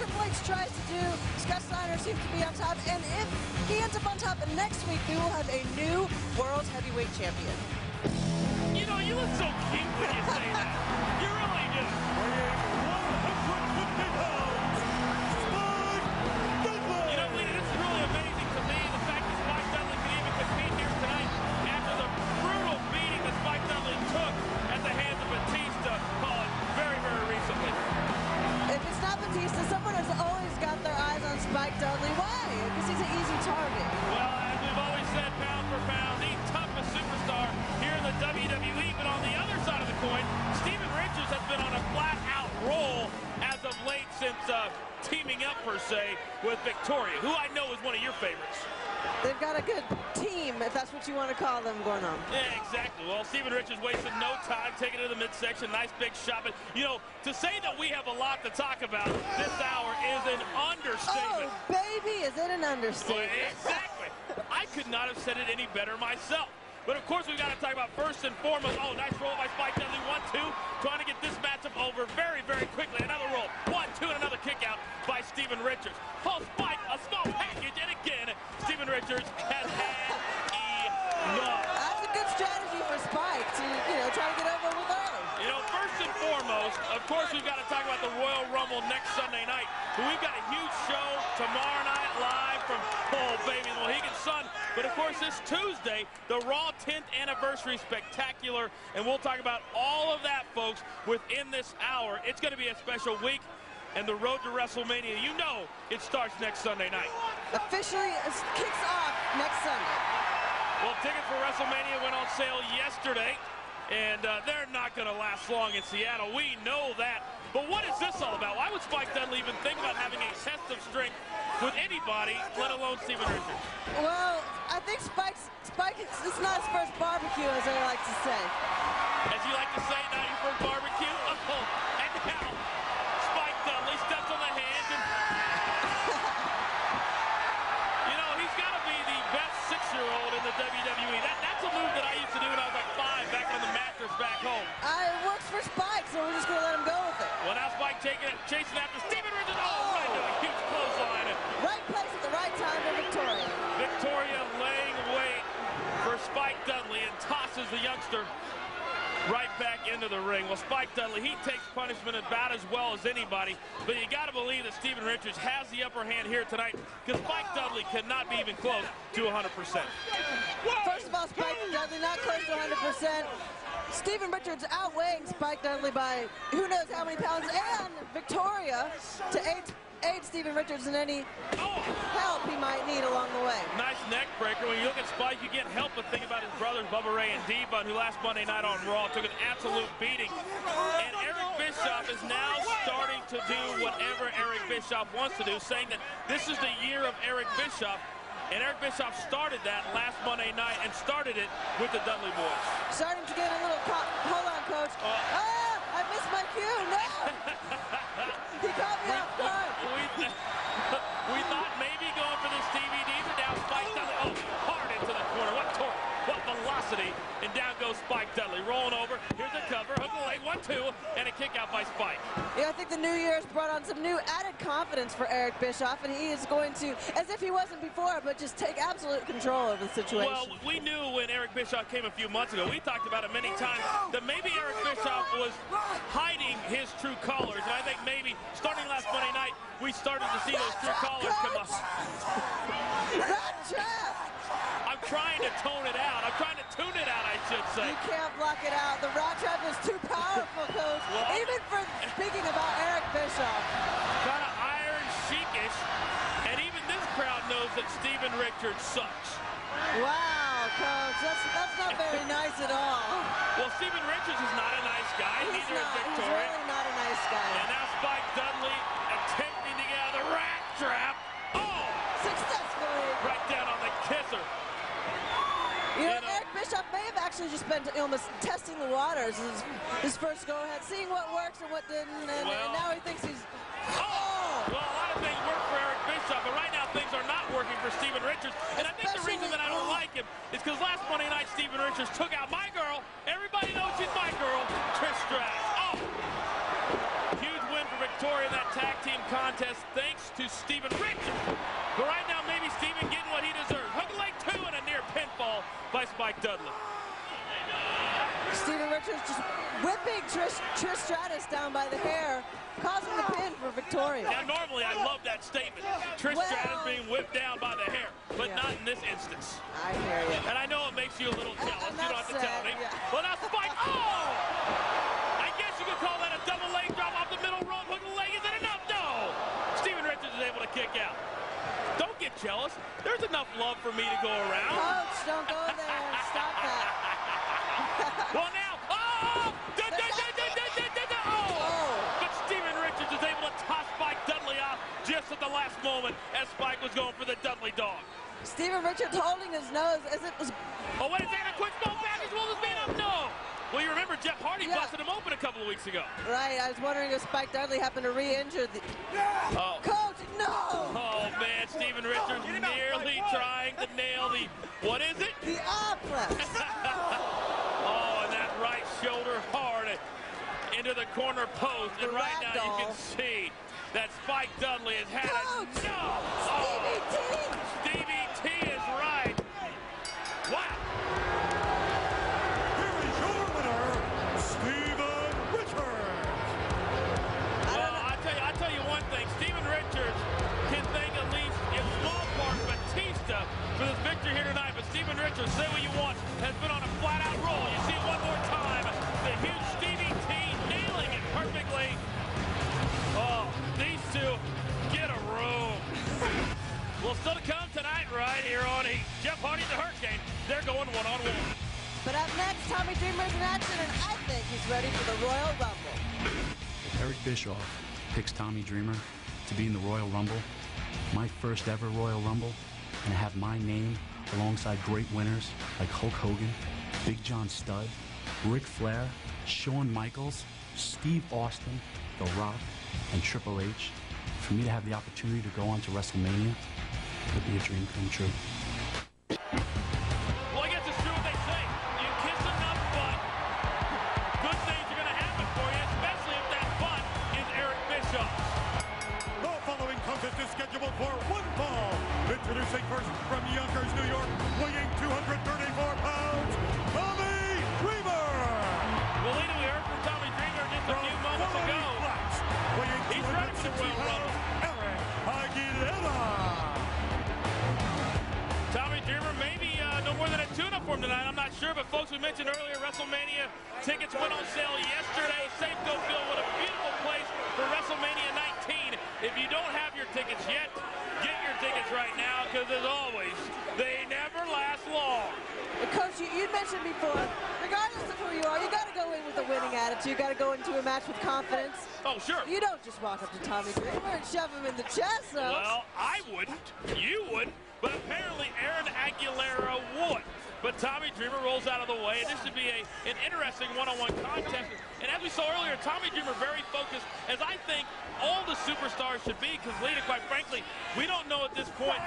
Triple H tries to do, Scott Steiner seems to be on top, and if he ends up on top, next week we will have a new World Heavyweight Champion. You know, you look so cute when you say that. You really do. You know, Lena, this is really amazing to me. The fact that Spike Dudley can even compete here tonight after the brutal beating that Spike Dudley took at the hands of Batista, very, very recently. If it's not Batista, someone has always got their eyes on Spike Dudley. Why? Because he's an easy target. Well, as we've always said, pound for pound, the toughest superstar here in the WWE. But on the other side of the coin, Steven Richards has been on a flat-out roll as of late since teaming up, per se, with Victoria, who I know is one of your favorites. They've got a good team, if that's what you want to call them, going on. Yeah, exactly. Well, Steven Richards wasted no time taking it to the midsection. Nice big shot. But, you know, to say that we have a lot to talk about this hour is an understatement. Oh, baby, is it an understatement? Exactly. I could not have said it any better myself. But, of course, we've got to talk about first and foremost. Oh, nice roll by Spike Dudley. 1-2. Trying to get this matchup over very, very quickly. Another roll. 1-2 and another kick out by Steven Richards. Oh, Spike, a small package. And again, Steven Richards has had enough. That's a good strategy for Spike to, you know, try to get over with early. You know, first and foremost, of course, we've got to talk about the Royal Rumble next Sunday night. But we've got a huge show tomorrow night live from, oh, baby, Mohegan Sun. But, of course, this Tuesday, the Raw 10th Anniversary Spectacular. And we'll talk about all of that, folks, within this hour. It's going to be a special week. And the road to WrestleMania, you know, it starts next Sunday night. Officially kicks off next Sunday. Well, tickets for WrestleMania went on sale yesterday. And they're not going to last long in Seattle. We know that. But what is this all about? Why would Spike Dudley even think about having a test of strength with anybody, let alone Steven Richards? Well, I think Spike, it's not his first barbecue, as I like to say. As you like to say, not your first barbecue? Oh, and now, Spike Dudley steps on the hands and... You know, he's got to be the best 6-year-old in the WWE. That's a move that I used to do when I was like 5 back on the mattress back home. It works for Spike, so we're just going to let him go with it. Well, now Spike chasing after Steven Richards. Oh, right into a huge clothesline. Right place at the right time for Victoria. Victoria laying wait for Spike Dudley and tosses the youngster right back into the ring. Well, Spike Dudley, he takes punishment about as well as anybody, but you got to believe that Steven Richards has the upper hand here tonight because Spike Dudley cannot be even close to 100%. First of all, Spike Dudley not close to 100%. Steven Richards outweighing Spike Dudley by who knows how many pounds, and Victoria to aid Steven Richards in any help he might need along the way. Nice neck breaker. When you look at Spike, you can't help but think about his brothers, Bubba Ray and D-Bun, who last Monday night on Raw took an absolute beating. And Eric Bischoff is now starting to do whatever Eric Bischoff wants to do, saying that this is the year of Eric Bischoff. And Eric Bischoff started that last Monday night and started it with the Dudley boys. Starting to get a little hold on, Coach. I missed my cue. No! He caught me off guard. We thought maybe going for this DVD, but now Spike Dudley, hard into the corner. What torque, what velocity, and down goes Spike Dudley, rolling over. Here's a cover, hook the leg, 1-2, and a kick out by Spike. Yeah, I think the New Year's brought on some new added confidence for Eric Bischoff, and he is going to, as if he wasn't before, but just take absolute control of the situation. Well, we knew when Eric Bischoff came a few months ago, we talked about it many times, that maybe Eric Bischoff was hiding his true colors, and I think maybe starting last Monday night, we started to see those true colors come up. I'm trying to tone it out. I'm trying to tune it out, I should say. You can't block it out. The rat trap is too powerful, Coach. Well, even for speaking about Eric Bischoff. Kind of Iron Sheik-ish, and even this crowd knows that Steven Richards sucks. Wow, Coach, that's not very nice at all. Well, Steven Richards is not a nice guy. Neither is Victoria. He's really not a nice guy. And now Spike Dudley attempting to get out of the rat trap. Oh! Successfully. Right down on the kisser. You know, Eric Bischoff may have actually just been almost testing the waters, his first go-ahead, seeing what works and what didn't, and now he thinks he's... Well, a lot of things work for Eric Bischoff, but right now things are not working for Steven Richards. And I think the reason that I don't like him is because last Monday night Steven Richards took out my girl. Everybody knows she's my girl, Trish Stratus. Oh! Huge win for Victoria in that tag team contest thanks to Steven Richards. But right now, maybe Steven getting what he deserves. Hook leg 2 and a near pinfall by Spike Dudley. Steven Richards just whipping Trish Stratus down by the hair, causing the pin for Victoria. Now, normally, I love that statement. Trish Stratus being whipped down by the hair, but not in this instance. I hear you. And I know it makes you a little jealous. You don't have to tell me. Yeah. Well, now Spike, oh! I guess you could call that a double leg drop off the middle rope. Hook the leg, is it enough? No! Steven Richards is able to kick out. Don't get jealous. There's enough love for me to go around. Coach, don't go there. Stop that. Well, now, oh! But Steven Richards is able to toss Spike Dudley off just at the last moment as Spike was going for the Dudley dog. Steven Richards holding his nose as it was... Oh, wait a second, a quick small package. Will this be enough? No! Well, you remember Jeff Hardy busted him open a couple of weeks ago. Right, I was wondering if Spike Dudley happened to re-injure the... Oh. Coach, no! Oh, man, Steven Richards nearly trying to nail the... What is it? The oplex. Oh, and that right shoulder hard into the corner post. And right now you can see that Spike Dudley has had Coach, Stevie T! Stevie T is right. Wow. Here is your winner, Steven Richards. Well, I tell you one thing. Steven Richards can thank at least in small part Batista for this victory here tonight. But Steven Richards, say what you want, has been on a flat-out roll. You see it one more time. The huge Stevie T nailing it perfectly. Oh, these two get a room. Well, still to come tonight right here on Heat. Jeff Hardy, the Hurricane, they're going one-on-one. But up next, Tommy Dreamer's in action, and I think he's ready for the Royal Rumble. Eric Bischoff picks Tommy Dreamer to be in the Royal Rumble, my first ever Royal Rumble, and have my name alongside great winners like Hulk Hogan, Big John Studd, Ric Flair, Shawn Michaels, Steve Austin, The Rock, and Triple H. For me to have the opportunity to go on to WrestleMania would be a dream come true. Well, I guess it's true what they say. You kiss enough butt, good things are going to happen for you, especially if that butt is Eric Bischoff. The following contest is scheduled for one fall. Introducing first from Yonkers, New York, weighing 234 pounds, Tommy Dreamer. Well, Lita, we heard from Tommy Dreamer just a few moments ago. He's ready for the Royal Rumble. Eric Aguilera. Tommy Dreamer, maybe no more than a tune-up for him tonight. I'm not sure, but folks, we mentioned earlier, WrestleMania tickets went on sale yesterday. Safeco Field, what a beautiful place for WrestleMania 19. If you don't have your tickets yet, get your tickets right now, because as always, they never last long. Coach, you mentioned before, regardless of who you are, you got to go in with a winning attitude. You got to go into a match with confidence. Oh, sure. You don't just walk up to Tommy Dreamer and shove him in the chest, though. Well, I wouldn't. You wouldn't. But apparently Aaron Aguilera would. But Tommy Dreamer rolls out of the way. This should be an interesting one-on-one contest. And as we saw earlier, Tommy Dreamer very focused, as I think all the superstars should be, because, Lita, quite frankly, we don't know at this point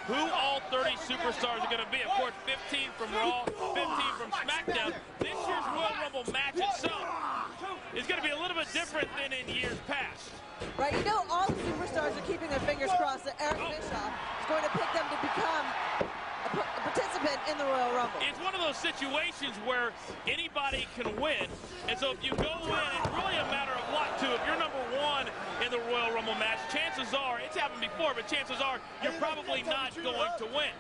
who all 30 superstars are going to be. Of course, 15 from Raw, 15 from SmackDown. This year's Royal Rumble match itself is going to be a little bit different than in years past. Right, you know all the superstars are keeping their fingers crossed that Eric Bischoff is going to pick them to become a participant in the Royal Rumble. It's one of those situations where anybody can win, and so if you go in, it's really a matter of luck, too. If you're number one in the Royal Rumble match, chances are, it's happened before, but chances are you're probably not going to win.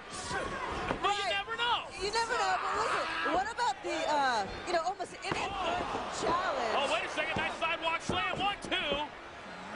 But you never know. You never know, but listen, what about the, almost inadvertent challenge? Oh, wait a second, nice sidewalk slam, 1-2.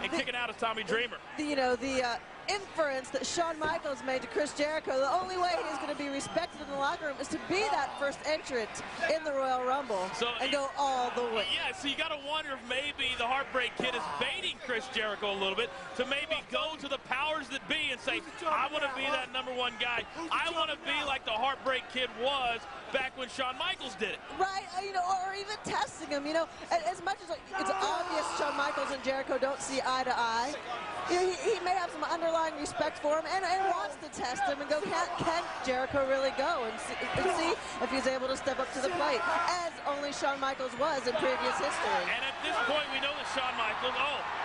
And kicking out is Tommy Dreamer. The inference that Shawn Michaels made to Chris Jericho, the only way he's going to be respected in the locker room is to be that first entrant in the Royal Rumble and go all the way. Yeah, so you got to wonder if maybe the Heartbreak Kid is baiting Chris Jericho a little bit to maybe go to the powers that be and say, I want to be that number one guy. I want to be like the Heartbreak Kid was back when Shawn Michaels did it. Right, or even testing him, as much as it's obvious Shawn Michaels and Jericho don't see eye to eye, he may have some underlying underlying respect for him and wants to test him and go, can Jericho really go and see if he's able to step up to the plate, as only Shawn Michaels was in previous history. And at this point, we know that Shawn Michaels,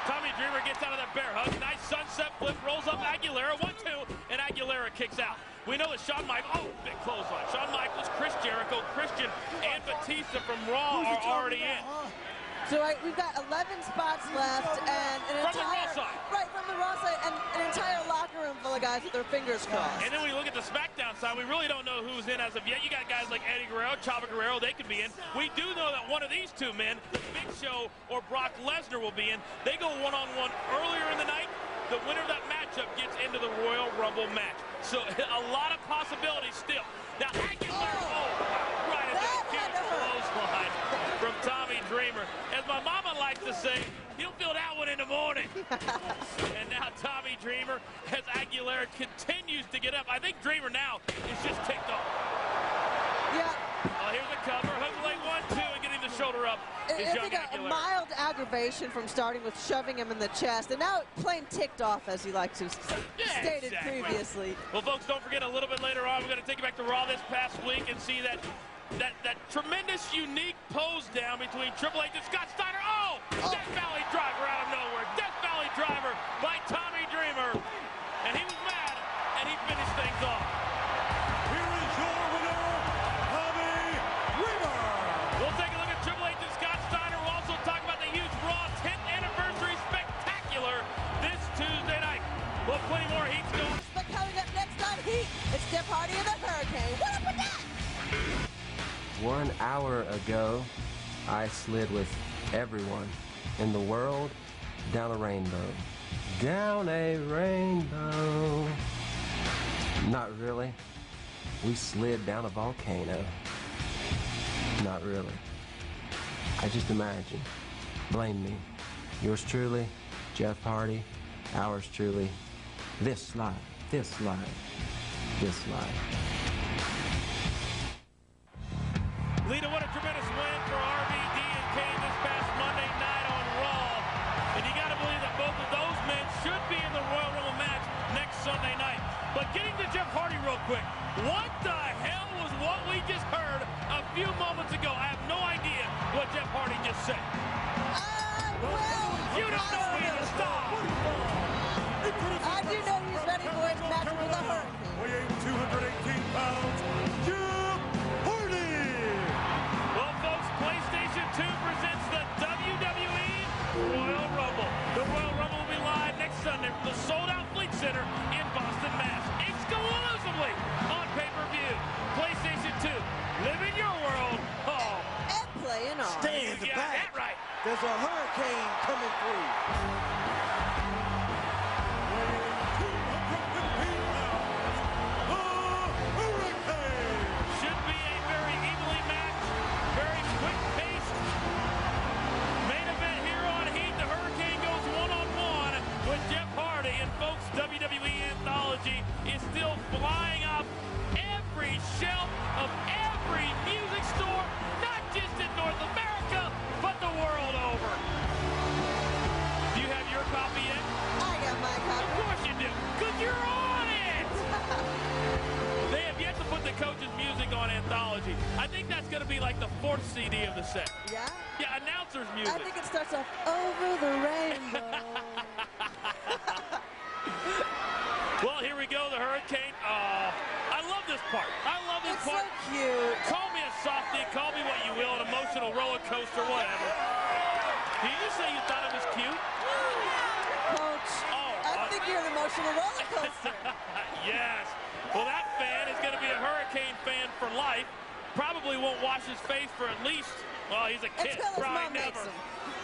Tommy Dreamer gets out of that bear hug, nice sunset flip, rolls up Aguilera, 1-2, and Aguilera kicks out. We know that Shawn Michaels, big clothesline. Shawn Michaels, Chris Jericho, Christian, and Batista from Raw are already in. So we've got 11 spots left, and from the Raw side. Right, from the Raw side, and an entire locker room full of guys with their fingers crossed. And then when you look at the SmackDown side, we really don't know who's in as of yet. You got guys like Eddie Guerrero, Chavo Guerrero, they could be in. We do know that one of these two men, the Big Show or Brock Lesnar, will be in. They go one-on-one earlier in the night. The winner of that matchup gets into the Royal Rumble match. So a lot of possibilities still. Now Aguilera, right at that huge clothesline from Tommy Dreamer. As my mama likes to say, he'll feel that one in the morning. And now Tommy Dreamer, as Aguilera continues to get up. I think Dreamer now is just ticked off. Yeah. Here's a cover. Hook leg 1-2 and getting the shoulder up is I young think Aguilera. a mild aggravation from starting with shoving him in the chest, and now plain ticked off, as he likes to stated previously. Well, folks, don't forget, a little bit later on, we're going to take you back to Raw this past week and see that tremendous, unique pose down between Triple H and Scott Steiner. Death Valley Driver out of nowhere. Death Valley Driver by Tommy Dreamer. And he was mad, and he finished things off. Here is your winner, Tommy Dreamer. We'll take a look at Triple H and Scott Steiner. We'll also talk about the huge Raw 10th Anniversary Spectacular this Tuesday night. We'll have plenty more heat going. But coming up next on Heat, it's Jeff Hardy and the Hurricane. What up with that? 1 hour ago, I slid with everyone in the world down a rainbow. Down a rainbow. Not really. We slid down a volcano. Not really. I just imagine. Blame me. Yours truly, Jeff Hardy. Ours truly, this slide, this slide, this slide. Lita, what a tremendous win for RVD and Kane this past Monday night on Raw. And you got to believe that both of those men should be in the Royal Rumble match next Sunday night. But getting to Jeff Hardy real quick, what the hell was what we just heard a few moments ago? I have no idea what Jeff Hardy just said. You don't know me to stop. I do know he's ready for his match with the Hurricane. Weighing 218 pounds, Jeff Hardy. Well, folks, PlayStation 2 presents the WWE Royal Rumble. The Royal Rumble will be live next Sunday from the sold-out Fleet Center in Boston, Mass. Exclusively on pay-per-view. PlayStation 2, live in your world. And playing on. Stay in the You got back. that right. There's a hurricane coming through. Should be a very evenly matched, very quick-paced main event here on Heat. The Hurricane goes one-on-one with Jeff Hardy. And folks, WWE Anthology is still flying off every shelf of every music store, not just in North America, but the world over. Do you have your copy yet? I got my Of copy. course you do, because you're on it! They have yet to put the coach's music on Anthology. I think that's going to be like the 4th CD of the set. Yeah? Yeah, announcer's I music. think it starts off over the rainbow. Well, here we go, the Hurricane. I love this part. I love this It's so part. cute. Call me a softie, call me what you will, an emotional roller coaster, whatever. Did you just say you thought it was cute? Coach, I think you're an emotional roller coaster. Yes. Well, that fan is going to be a Hurricane fan for life. Probably won't wash his face for at least, well, he's a kid. Until his Probably mom never. makes him.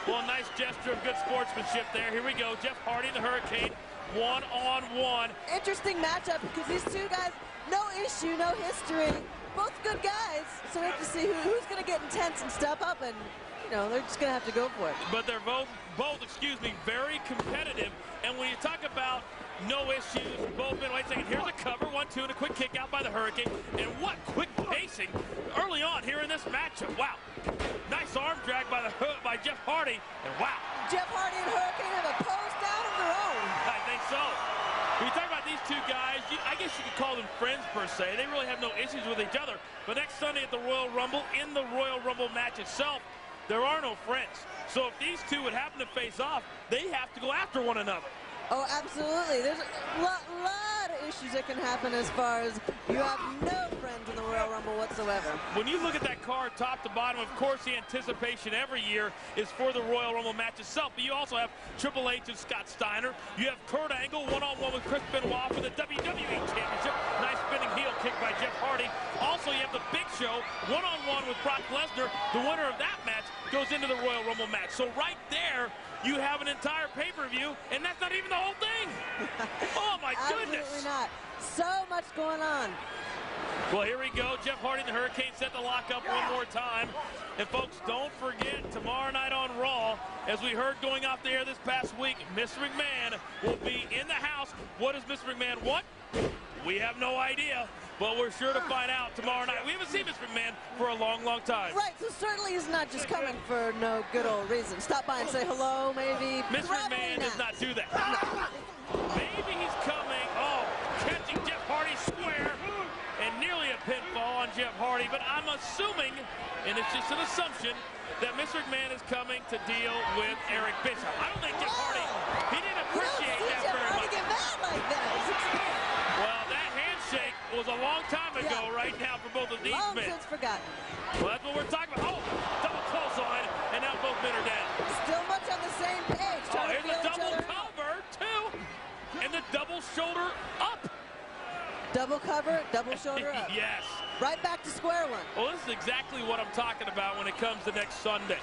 Well, nice gesture of good sportsmanship there. Here we go. Jeff Hardy and the Hurricane, one-on-one. Interesting matchup because these two guys, no issue, no history. Both good guys. So we have to see who's going to get intense and step up, and, you know, they're just going to have to go for it. But they're both, very competitive. And when you talk about no issues, both men, wait a second, here's a cover, 1-2, and a quick kick out by the Hurricane. And what quick pacing early on here in this matchup. Wow. Nice arm drag by Jeff Hardy, and wow. Jeff Hardy and Hurricane have a pose down of their own. I think so. When you talk about these two guys, I guess you could call them friends per se. They really have no issues with each other. But next Sunday at the Royal Rumble, in the Royal Rumble match itself, there are no friends. So if these two would happen to face off, they have to go after one another. Oh, absolutely. There's a lot of issues that can happen as far as you have no friends in the Royal Rumble whatsoever. When you look at that card top to bottom, of course the anticipation every year is for the Royal Rumble match itself. But you also have Triple H and Scott Steiner. You have Kurt Angle one-on-one with Chris Benoit for the WWE Championship. Nice spinning heel kick by Jeff Hardy. Also, you have the Big Show one-on-one with Brock Lesnar. The winner of that match goes into the Royal Rumble match. So right there, you have an entire pay-per-view, and that's not even the whole thing. Oh, my goodness. Absolutely not. So much going on. Well, here we go. Jeff Hardy and the Hurricane set the lock up one more time. And, folks, don't forget, tomorrow night on Raw, as we heard going off the air this past week, Mr. McMahon will be in the house. What does Mr. McMahon want? We have no idea, but we're sure to find out tomorrow night. We haven't seen Mr. McMahon for a long, long time. Right, so certainly he's not just coming for no good old reason. Stop by and say hello, maybe. Mr. McMahon does not do that. Maybe he's coming. Oh, catching Jeff Hardy square, and nearly a pinfall on Jeff Hardy. But I'm assuming, and it's just an assumption, that Mr. McMahon is coming to deal with Eric Bischoff. I don't think Jeff Hardy, he didn't appreciate that very much. Get mad like that. Well, that handshake was a long time ago right now for both of these long men. since forgotten. Well, that's what we're talking about. Oh, double clothesline, and now both men are down. Still much on the same page. Oh, Trying here's to the feel each double other out. cover, too. And the double shoulder up. Double cover, double shoulder up. Yes. Right back to square one. Well, this is exactly what I'm talking about when it comes to next Sunday.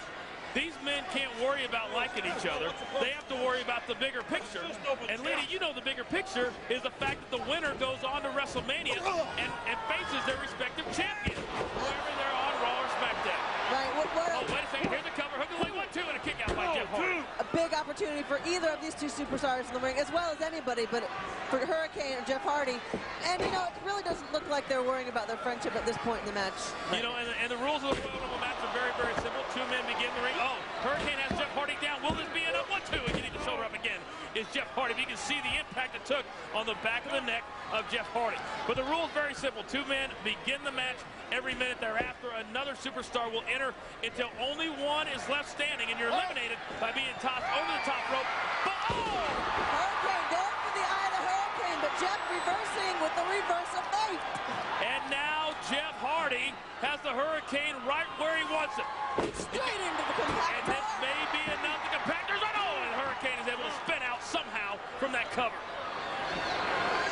These men can't worry about liking each other. They have to worry about the bigger picture. And, Lady, you know the bigger picture is the fact that the winner goes on to WrestleMania and faces their respective champion, wherever they're on Raw or SmackDown. Right. Oh, wait a second. Here's the cover. Hook and leg 1-2 and a kick out by Jeff Hardy. A big opportunity for either of these two superstars in the ring, as well as anybody, but for Hurricane and Jeff Hardy. And, you know, it really doesn't look like they're worrying about their friendship at this point in the match. You know, and the rules of the Royal Rumble match are very, very simple. Two men begin the ring. Oh, Hurricane has Jeff Hardy down. Will this be enough? 1-2. And getting the shoulder up again is Jeff Hardy. But you can see the impact it took on the back of the neck of Jeff Hardy. But the rule is very simple. Two men begin the match. Every minute thereafter, another superstar will enter until only one is left standing, and you're eliminated by being tossed over the top rope. But, oh! Hurricane going for the eye of the Hurricane, but Jeff reversing with the reverse of fate. And now Jeff Hardy has the Hurricane right where he wants it. Straight into the compactor. And this may be enough. The compactor's on. Oh, and Hurricane is able to spin out somehow from that cover.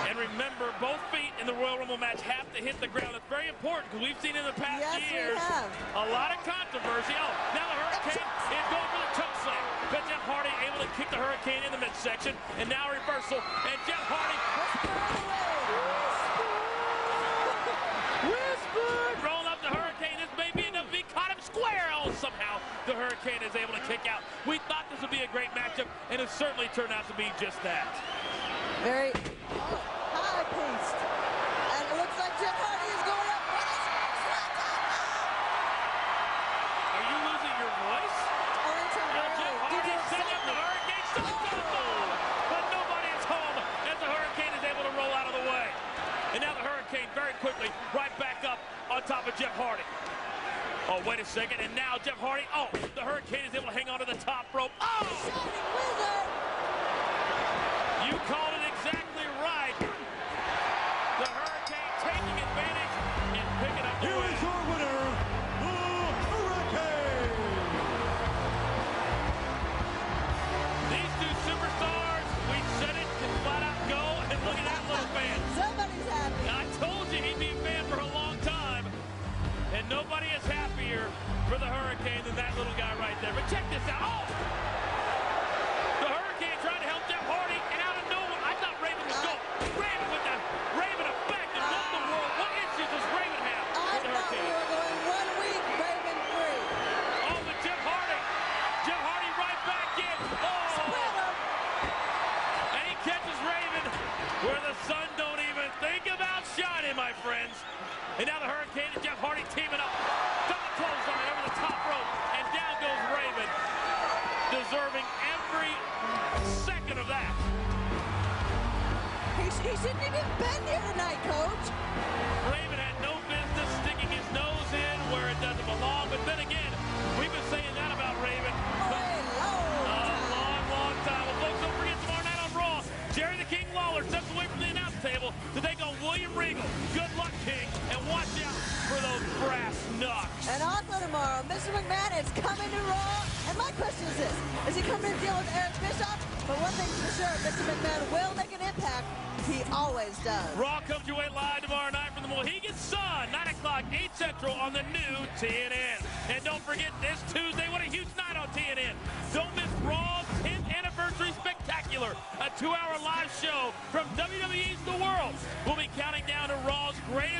And remember, both feet in the Royal Rumble match have to hit the ground. It's very important because we've seen in the past years a lot of controversy. Oh, now the Hurricane is going for the choke slam. But Jeff Hardy able to kick the Hurricane in the midsection. And now reversal. And Jeff Hardy whisper, rolling up the Hurricane. This may be enough. He caught him square. Oh, somehow the Hurricane is able to kick out. We thought this would be a great matchup, and it certainly turned out to be just that. Very high-paced. And it looks like Jeff Hardy is going up. Are you losing your voice? Only Now Jeff Hardy temporarily. setting up the Hurricane. But nobody is home as the Hurricane is able to roll out of the way. And now the Hurricane very quickly right back up on top of Jeff Hardy. Oh, wait a second. And now Jeff Hardy. Oh, the Hurricane is able to hang on to the top rope. Oh! Shining Wizard. You called it exactly right. The Hurricane taking advantage and picking up the Here win. is your winner, the Hurricane. These two superstars, we said it, can flat out go, and look at that little fan. Somebody's happy. I told you he'd be a fan for a long time, and nobody is happier for the Hurricane than that little guy right there. But check this out. deserving every second of that. He shouldn't even been here tonight, Coach. Raven had no business sticking his nose in where it doesn't belong. But then again, we've been saying that about Raven for a long time. Well, folks, don't forget tomorrow night on Raw, Jerry the King Lawler steps away from the announce table to take on William Regal. Good luck, King, and watch out for those brass knucks. And also tomorrow, Mr. McMahon is coming to Raw. And my question is this: is he coming to deal with Eric Bischoff? But one thing's for sure, Mr. McMahon will make an impact. He always does. Raw comes your way live tomorrow night from the Mohegan Sun, 9 o'clock, 8 Central on the new TNN. And don't forget this Tuesday, what a huge night on TNN. Don't miss Raw's 10th Anniversary Spectacular, a 2-hour live show from WWE's The World. We'll be counting down to Raw's greatest